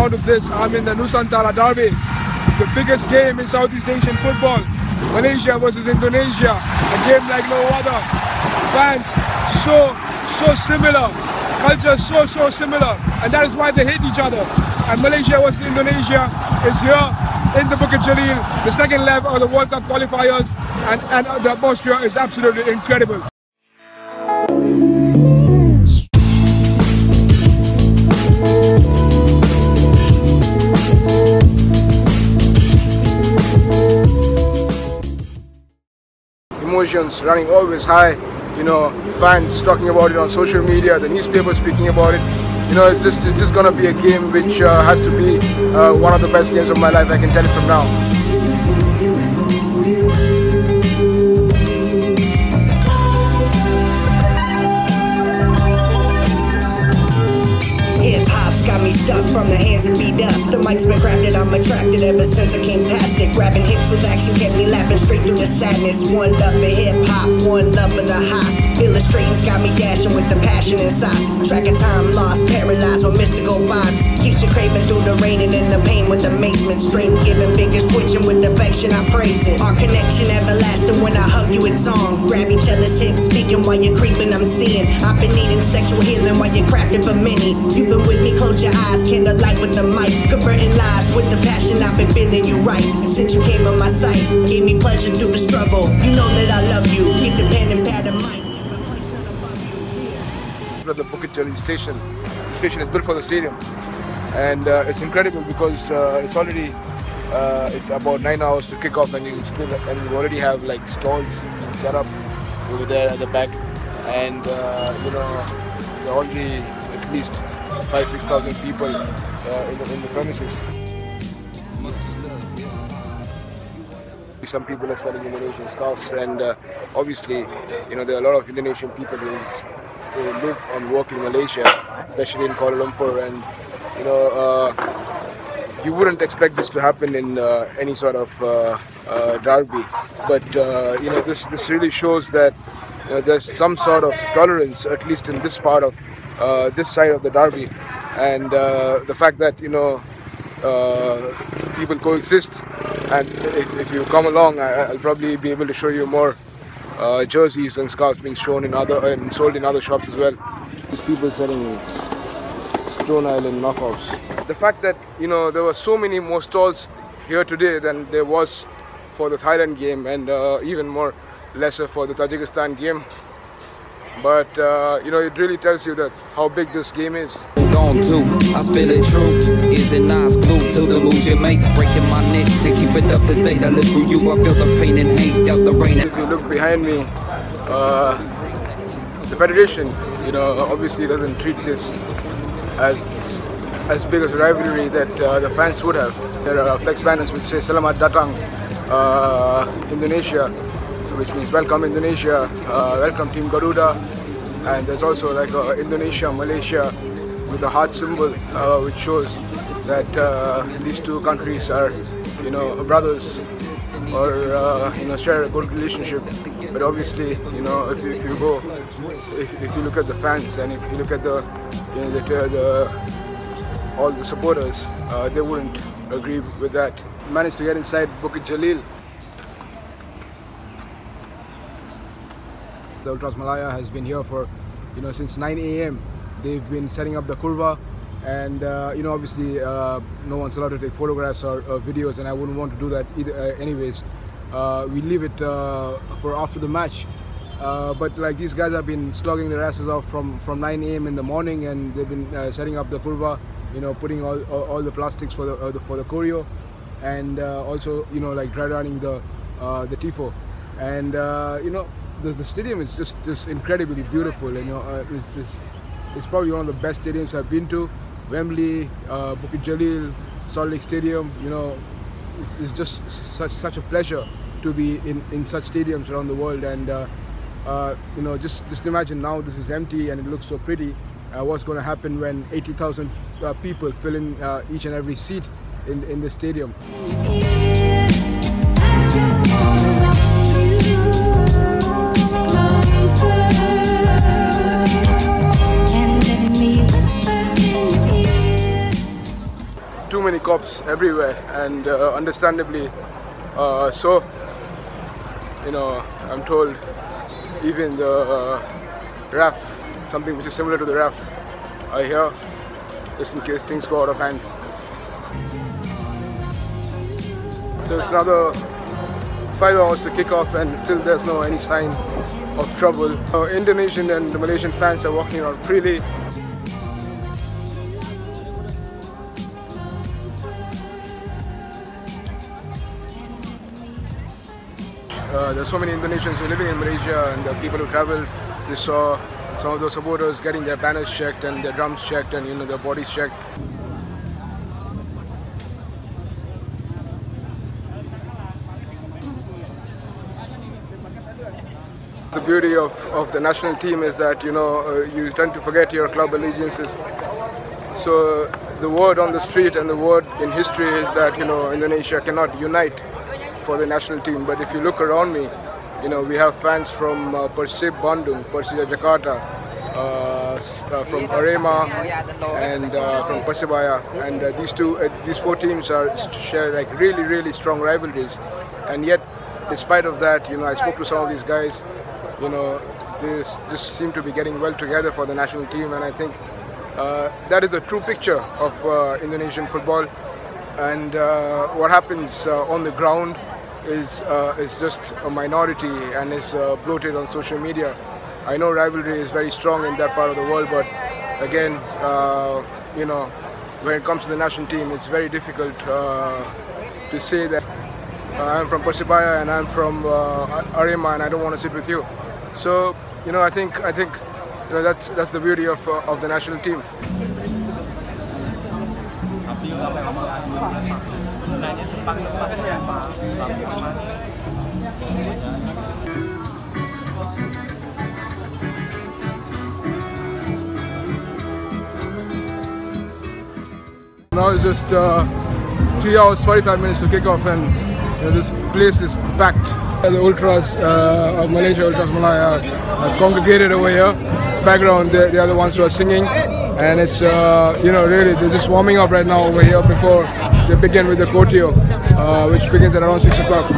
round of this. I'm in the Nusantara Derby, the biggest game in Southeast Asian football. Malaysia versus Indonesia, a game like no other. Fans so similar, culture so similar, and that is why they hate each other. And Malaysia versus Indonesia is here in the Bukit Jalil, the second leg of the World Cup qualifiers, and the atmosphere is absolutely incredible. Emotions running always high, you know, fans talking about it on social media, the newspapers speaking about it. You know, it's just gonna be a game which has to be one of the best games of my life, I can tell it from now. Got me stuck from the hands and beat up. The mic's been grabbed and I'm attracted ever since I came past it. Grabbing hits with action kept me laughing straight through the sadness. One love of hip-hop, one love of the hop. Illustrating's got me dashing with the passion inside. Track of time lost, paralyzed with mystical vibes. Keeps you craving through the rain and in the pain with amazement. Strength giving fingers twitching with affection, I praise it. Our connection everlasting when I hug you, it's on. Grab each other's hips, speaking while you're creeping, I'm seeing. I've been needing sexual healing while you're crafting for many. You've been with me, close your eyes, kindle light with the mic. Converting lies with the passion, I've been feeling you right. Since you came on my sight, gave me pleasure through the struggle. You know that I love you, get the pen and pad and mic. The Bukit Jalil station. The station is built for the stadium, and it's incredible because it's already it's about 9 hours to kick off, and you already have like stalls being set up over there at the back, and you know, there are already at least 5,000–6,000 people in the premises. Some people are selling Indonesian scarves, and obviously, you know, there are a lot of Indonesian people who live and work in Malaysia, especially in Kuala Lumpur, and you know, you wouldn't expect this to happen in any sort of derby, but you know, this really shows that there's some sort of tolerance, at least in this part of this side of the derby, and the fact that, you know, people coexist. And if you come along, I'll probably be able to show you more jerseys and scarves being shown in and sold in other shops as well. These people selling Stone Island knockoffs. The fact that, you know, there were so many more stalls here today than there was for the Thailand game, and even more lesser for the Tajikistan game. But you know, it really tells you that how big this game is. On to, I spill it true. Is it nice blue to the moves you make? Breaking my neck to keep it up to date. I live through you, I feel the pain and hate out the rain. If you look behind me, the Federation, you know, obviously doesn't treat this as big as a rivalry that the fans would have. There are flex banners which say Selamat Datang Indonesia, which means welcome Indonesia, welcome Team Garuda, and there's also like Indonesia, Malaysia, with a heart symbol, which shows that these two countries are, you know, brothers, or you know, share a good relationship. But obviously, you know, if you look at the fans, and if you look at the, you know, all the supporters, they wouldn't agree with that. Managed to get inside Bukit Jalil. The Ultras Malaya has been here for, you know, since 9 AM. They've been setting up the kurva, and you know, obviously no one's allowed to take photographs or videos, and I wouldn't want to do that either. Anyways, we leave it for after the match. But like, these guys have been slogging their asses off from 9 AM in the morning, and they've been setting up the kurva, you know, putting all the plastics for the choreo, and also, you know, like dry running the tifo, and you know, the stadium is just incredibly beautiful. You know, it's probably one of the best stadiums I've been to. Wembley, Bukit Jalil, Salt Lake Stadium. You know, it's just such a pleasure to be in such stadiums around the world. And you know, just imagine now this is empty and it looks so pretty. What's going to happen when 80,000 people fill in each and every seat in the stadium? too many cops everywhere, and understandably so. You know, I'm told even the RAF, something which is similar to the RAF, are here just in case things go out of hand. So it's another 5 hours to kick off, and still there's no any sign of trouble. Indonesian and Malaysian fans are walking around freely. There's so many Indonesians who are living in Malaysia, and the people who travel. We saw some of those supporters getting their banners checked and their drums checked, and their bodies checked. The beauty of the national team is that you tend to forget your club allegiances. So the word on the street and the word in history is that Indonesia cannot unite for the national team. But if you look around me, we have fans from Persib Bandung, Persija Jakarta, from Arema, and from Persibaya, and these four teams share like really strong rivalries. And yet, despite of that, I spoke to some of these guys. They just seem to be getting well together for the national team, and I think that is the true picture of Indonesian football. And what happens on the ground is just a minority and is bloated on social media. I know rivalry is very strong in that part of the world, but again, when it comes to the national team, it's very difficult to say that I'm from Persibaya and I'm from Arema and I don't want to sit with you. So I think that's the beauty of the national team. Now it's just 3 hours 45 minutes to kick off, and this place is packed. The ultras of Malaysia, ultras Malaya, are congregated over here. Background, they are the ones who are singing, and it's really they're just warming up right now over here before they begin with the Kotio, which begins at around 6 o'clock.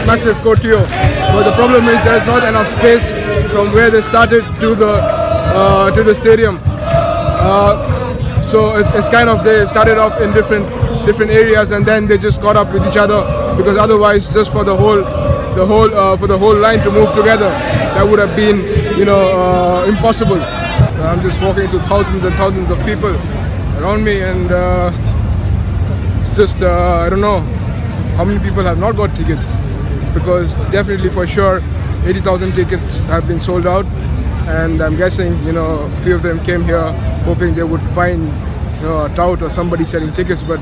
Massive Kotio, but the problem is there is not enough space from where they started to the stadium. So it's kind of, they started off in different areas and then they just caught up with each other, because otherwise, just for the whole line to move together, that would have been impossible. I'm just walking to thousands and thousands of people around me, and it's just I don't know how many people have not got tickets, because definitely for sure 80,000 tickets have been sold out, and I'm guessing a few of them came here hoping they would find a tout or somebody selling tickets, but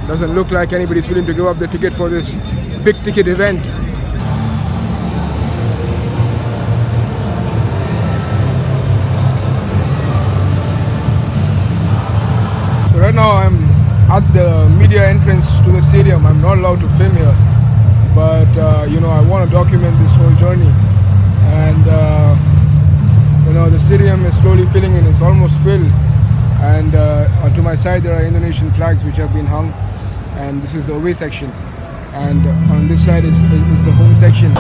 doesn't look like anybody's willing to give up the ticket for this big ticket event. So right now I'm at the media entrance to the stadium. I'm not allowed to film here, but you know, I want to document this whole journey. And you know, the stadium is slowly filling in. It's almost filled. And to my side there are Indonesian flags which have been hung, and this is the away section, and on this side is the home section.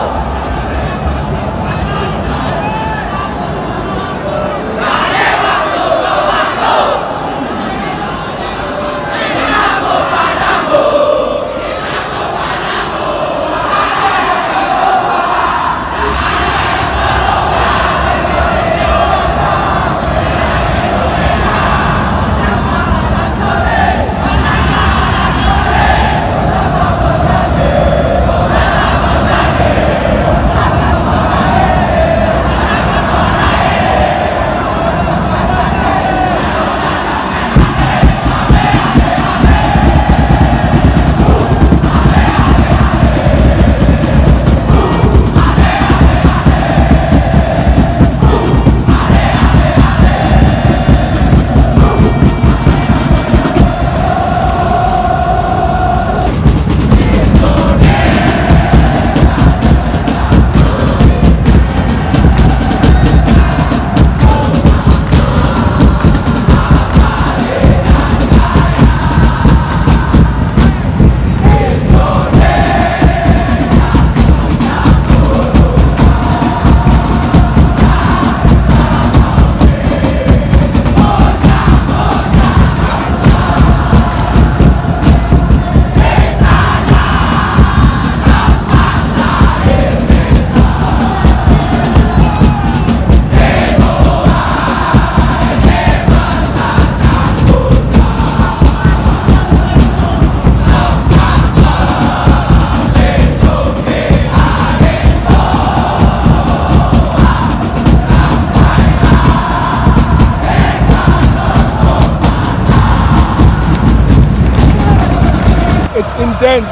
It's intense.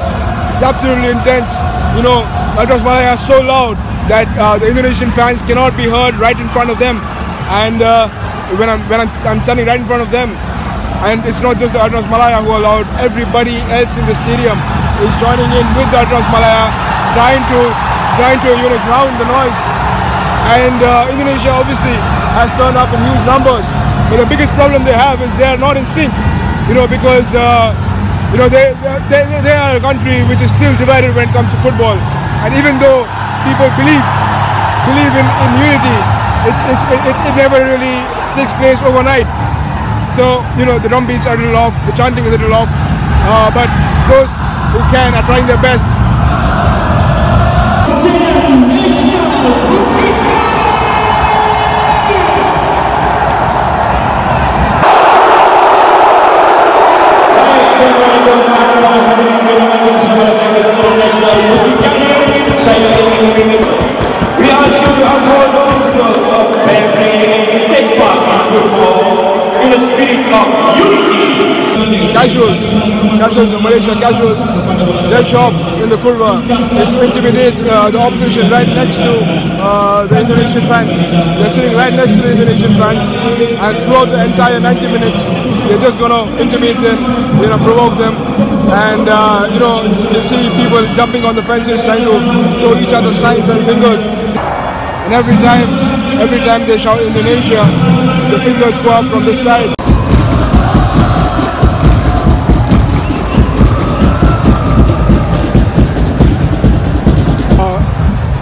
It's absolutely intense. You know, Malaya is so loud that the Indonesian fans cannot be heard right in front of them. And when I'm standing right in front of them, and it's not just the Malaya who are loud. Everybody else in the stadium is joining in with the Malaya, trying to you know, drown the noise. And Indonesia obviously has turned up in huge numbers, but the biggest problem they have is they are not in sync. You know, because you know, they are a country which is still divided when it comes to football. And even though people believe in unity, it never really takes place overnight. So, you know, the drum beats are a little off, the chanting is a little off, but those who can are trying their best. We ask you to uphold the principles of fair play and take part in football in a spirit of unity. Casuals in Malaysia, their job in the curva is to intimidate the opposition right next to the Indonesian fans. They're sitting right next to the Indonesian fans, and throughout the entire 90 minutes, they're just gonna intimidate them, you know, provoke them, and you know, you see people jumping on the fences trying to show each other signs and fingers. And every time they shout Indonesia, the fingers go up from this side.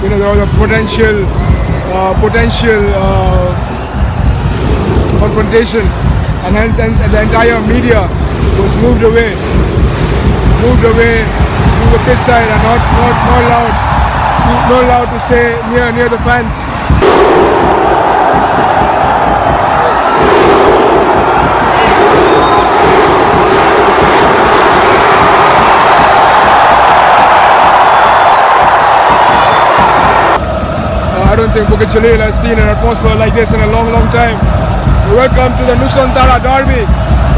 You know, there was a potential confrontation, and hence the entire media was moved away to the pitch side and not allowed to stay near the fans. I don't think Bukit Jalil has seen an atmosphere like this in a long time. Welcome to the Nusantara Derby.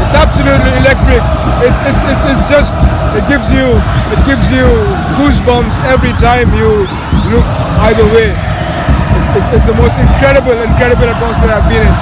It's absolutely electric. It gives you goosebumps every time you look either way. It's the most incredible atmosphere I've been in.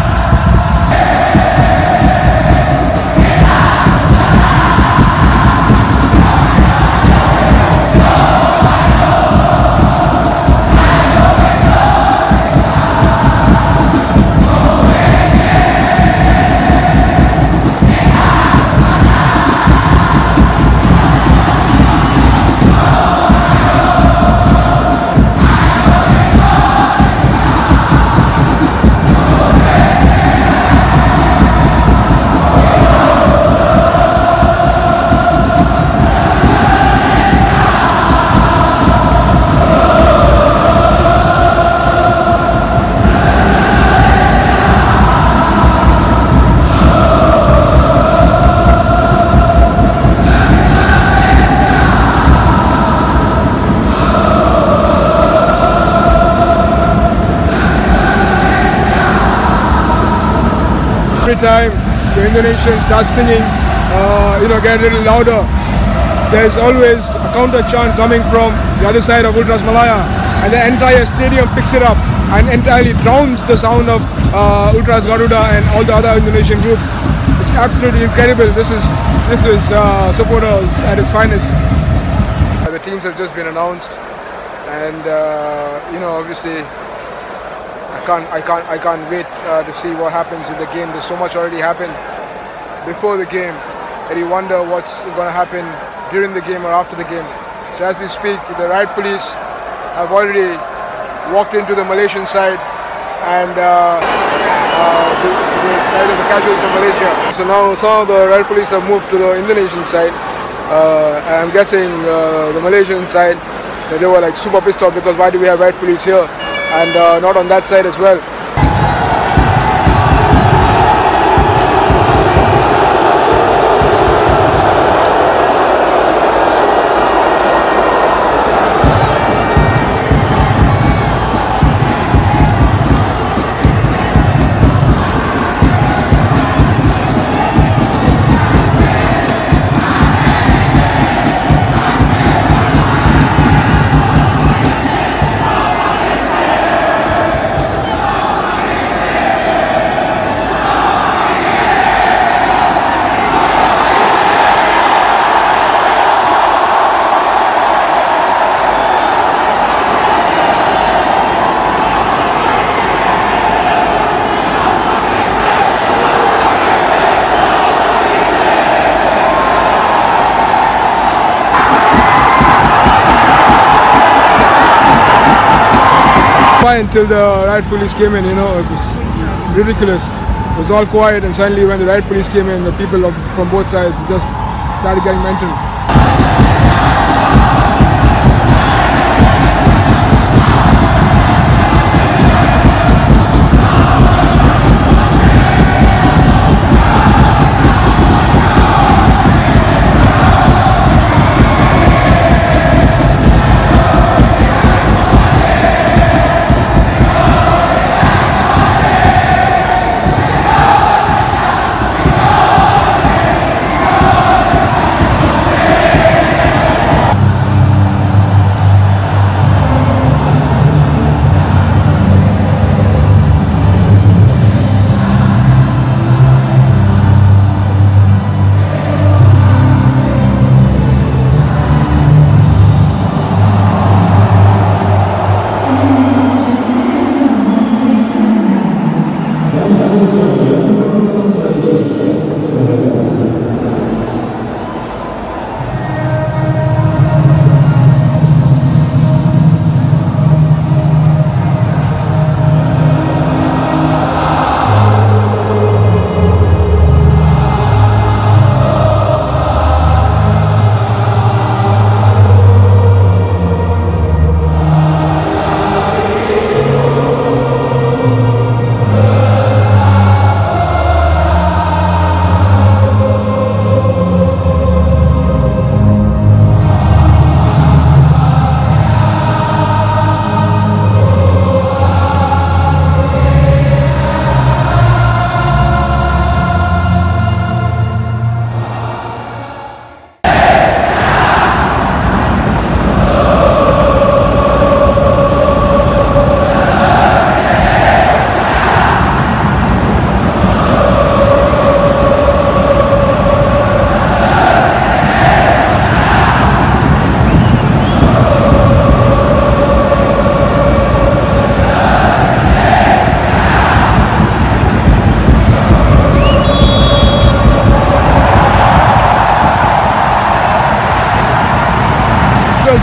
every time the Indonesians start singing, get a little louder, there's always a counter chant coming from the other side of Ultras Malaya, and the entire stadium picks it up and entirely drowns the sound of Ultras Garuda and all the other Indonesian groups. It's absolutely incredible. This is supporters at its finest. The teams have just been announced, and obviously I can't wait to see what happens in the game. There's so much already happened before the game that you wonder what's going to happen during the game or after the game. So as we speak, the riot police have already walked into the Malaysian side and to the side of the casualties of Malaysia. So now some of the riot police have moved to the Indonesian side. I'm guessing the Malaysian side, they were like super pissed off because why do we have riot police here and not on that side as well. Until the riot police came in, it was ridiculous. It was all quiet, and suddenly when the riot police came in, the people from both sides just started getting mental.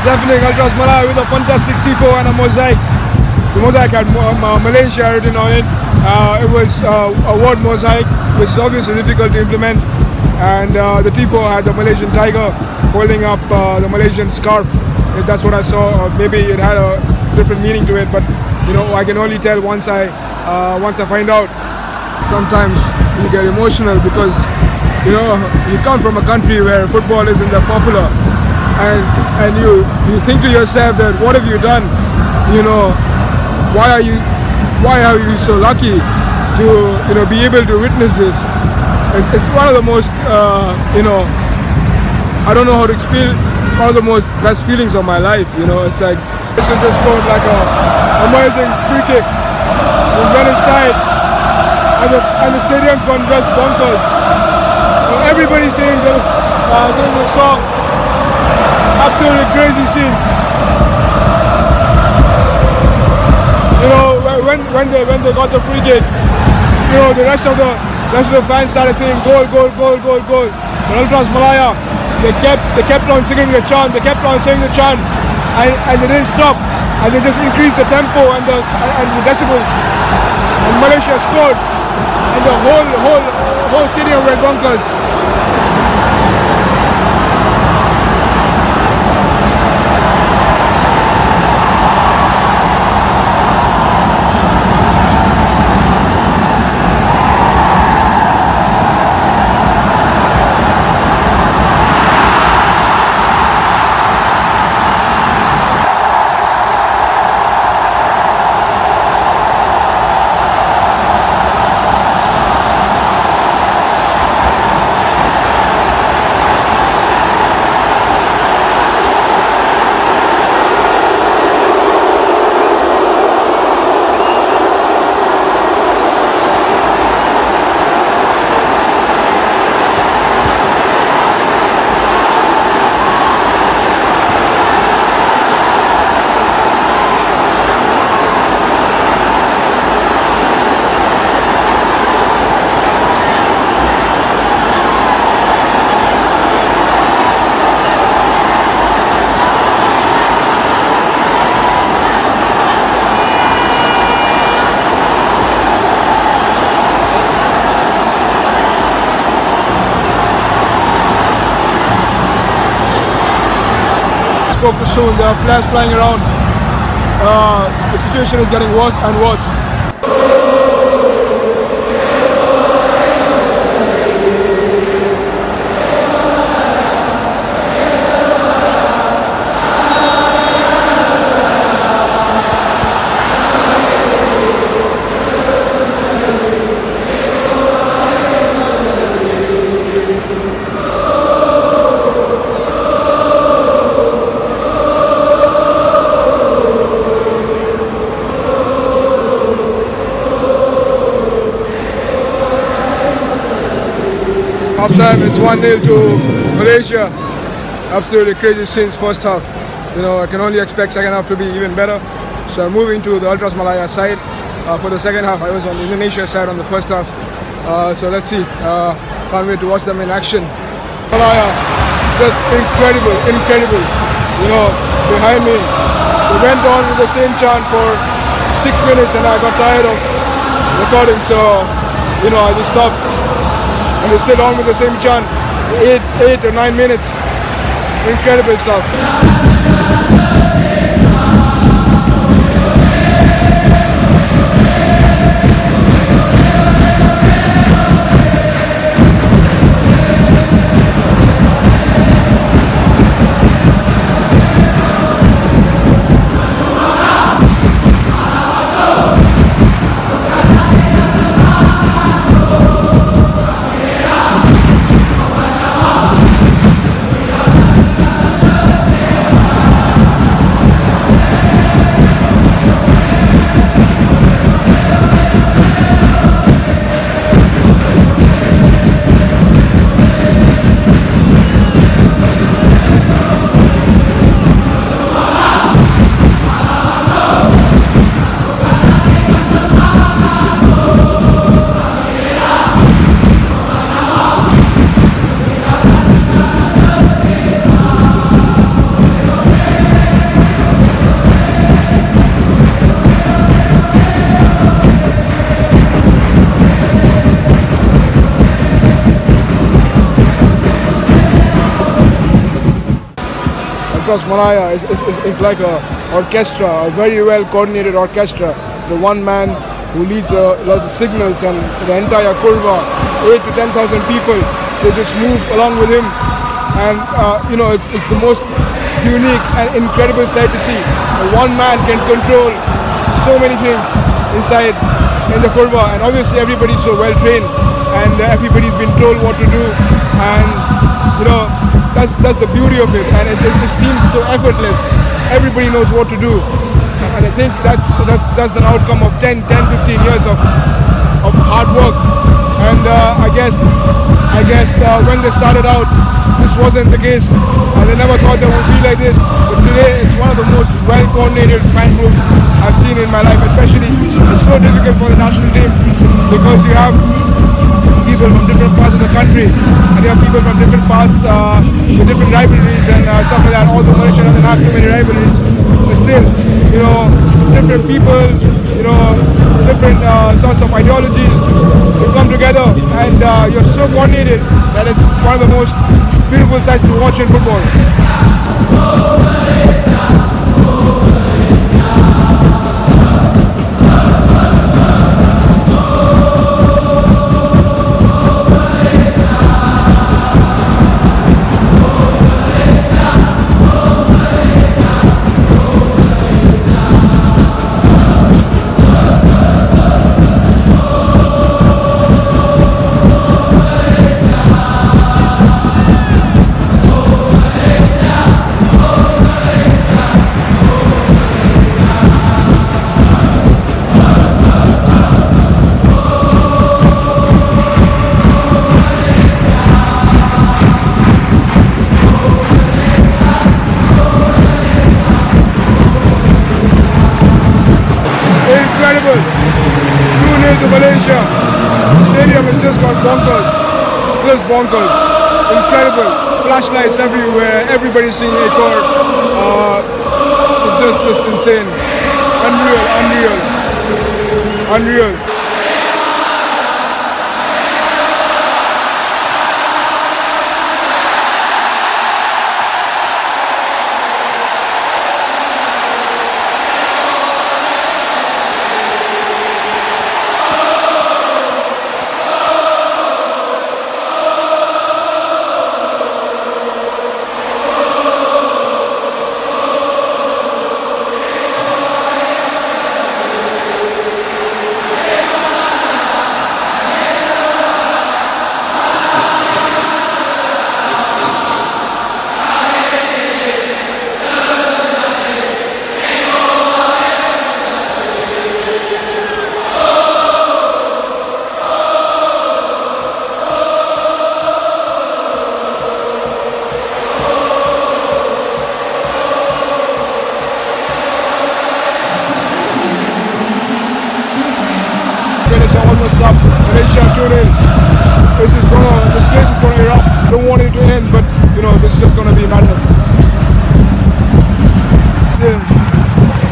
Deafening Ultras Malaya with a fantastic tifo and a mosaic. The mosaic had Malaysia written on it. It was a word mosaic, which is obviously difficult to implement. And the tifo had the Malaysian tiger holding up the Malaysian scarf. That's what I saw. Maybe it had a different meaning to it, but I can only tell once I find out. Sometimes you get emotional because you come from a country where football isn't that popular. And you think to yourself that what have you done? Why are you so lucky to be able to witness this. It's one of the most I don't know how to explain, one of the most best feelings of my life. It's like just scored like a amazing free kick. We went inside and the stadium's gone just bonkers. Everybody's saying the song. Absolutely crazy scenes. When they got the free kick, the rest of the fans started saying goal, goal, goal, goal, goal. But Ultras Malaya, they kept on singing the chant. They kept on saying the chant, and they didn't stop. And they just increased the tempo and the decibels. And Malaysia scored, and the whole stadium went bonkers. Spoke too soon. There are flares flying around. The situation is getting worse and worse. Half time is 1-0 to Malaysia. Absolutely crazy scenes first half. I can only expect second half to be even better. So I'm moving to the Ultras Malaya side for the second half. I was on the Indonesia side on the first half. So let's see. Can't wait to watch them in action. Malaya, just incredible. Behind me, they went on with the same chant for 6 minutes, and I got tired of recording. So I just stopped. And they stayed on with the same chant, 8 or 9 minutes. Incredible stuff. Malaya is like a orchestra, a very well coordinated orchestra. The one man who leads the signals and the entire curva, 8 to 10,000 people, they just move along with him. And it's the most unique and incredible sight to see. One man can control so many things inside in the curva, and obviously everybody's so well trained, and everybody's been told what to do, and you know, that's the beauty of it, and it seems so effortless. Everybody knows what to do, and I think that's the outcome of 10, 15 years of hard work. And I guess when they started out, this wasn't the case, and they never thought they would be like this. But today, it's one of the most well-coordinated fan groups I've seen in my life. Especially, it's so difficult for the national team because you have people from different parts of the country, and you have people from different parts with different rivalries and stuff like that. Although Malaysia doesn't have too many rivalries, but still, you know, different people, you know, different sorts of ideologies, you come together, and you're so coordinated that it's one of the most beautiful sights to watch in football. Incredible! 2-0 to Malaysia. The stadium has just gone bonkers. Just bonkers. Incredible. Flashlights everywhere. Everybody's seeing Akor. It's just insane. Unreal. It's almost up. Malaysia 2-0. This place is gonna erupt. Don't want it to end, but you know, this is just gonna be madness. Still,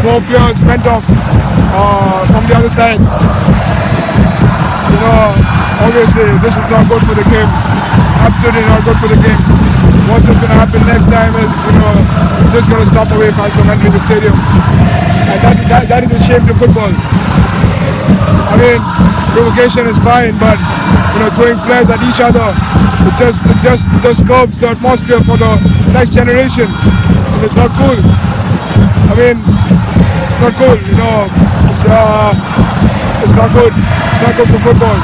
more players went off from the other side. You know, obviously this is not good for the game. Absolutely not good for the game. What's just gonna happen next time is, you know, just gonna stop away fans from entering the stadium, and that is a shame to football. I mean, provocation is fine, but you know, throwing flares at each other, it just curbs the atmosphere for the next generation, and it's not cool. I mean, it's not cool. You know, it's not good. It's not good for football.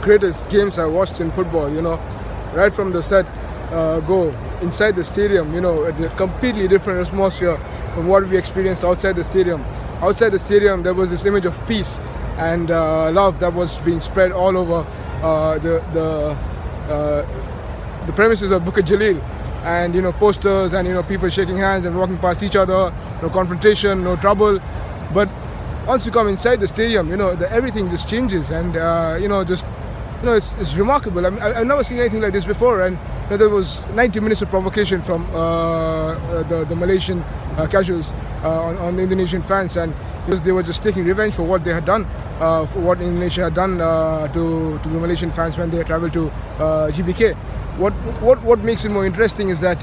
Greatest games I watched in football, you know, right from the set go inside the stadium, you know, a completely different atmosphere from what we experienced outside the stadium. Outside the stadium there was this image of peace, and love that was being spread all over the premises of Bukit Jalil, and posters and people shaking hands and walking past each other, no confrontation, no trouble. But once you come inside the stadium, everything just changes, and it's remarkable. I mean, I've never seen anything like this before, and there was 90 minutes of provocation from the Malaysian casuals on the Indonesian fans, and because they were just taking revenge for what they had done, for what Indonesia had done to the Malaysian fans when they travelled to GBK. What makes it more interesting is that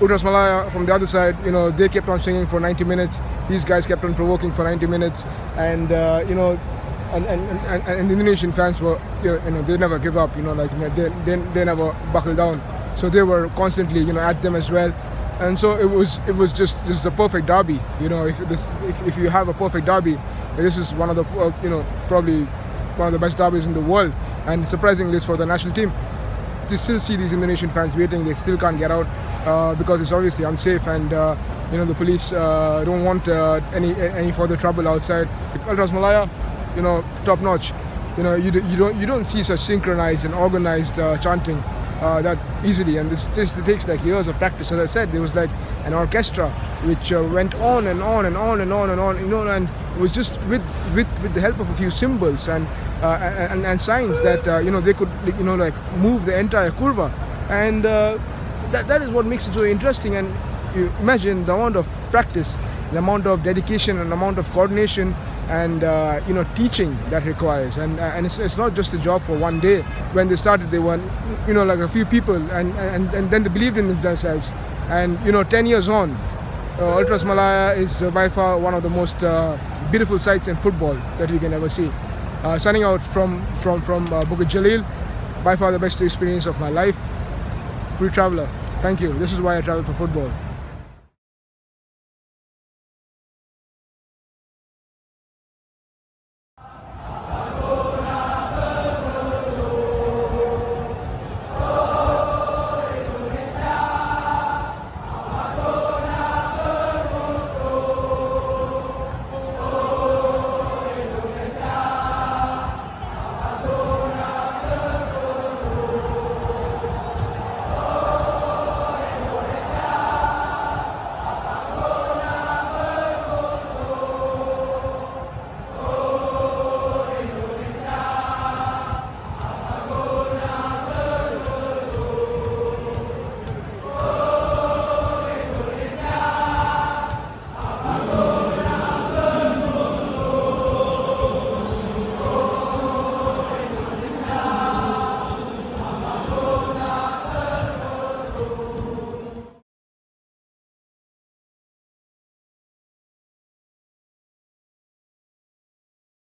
Ultras Malaya from the other side, they kept on singing for 90 minutes. These guys kept on provoking for 90 minutes, and and the Indonesian fans were, they never give up. They never buckle down. So they were constantly, at them as well. And so it was just a perfect derby. If you have a perfect derby, this is one of the probably one of the best derbies in the world. And surprisingly, it's for the national team. You still see these Indonesian fans waiting. They still can't get out because it's obviously unsafe, and the police don't want any further trouble outside. Ultras Malaya, top notch. You don't see such synchronized and organized chanting that easily, and it takes like years of practice. As I said, there was like an orchestra which went on and on and on and on and on, and it was just with the help of a few symbols and signs that they could like move the entire curva, and that is what makes it so interesting. And you imagine the amount of practice, the amount of dedication, and the amount of coordination and teaching that requires, and it's not just a job for one day. When they started, they were like a few people, and then they believed in themselves, and 10 years on, Ultras Malaya is by far one of the most beautiful sights in football that you can ever see. Signing out from Bukit Jalil, by far the best experience of my life. Free traveller, thank you. This is why I travel for football.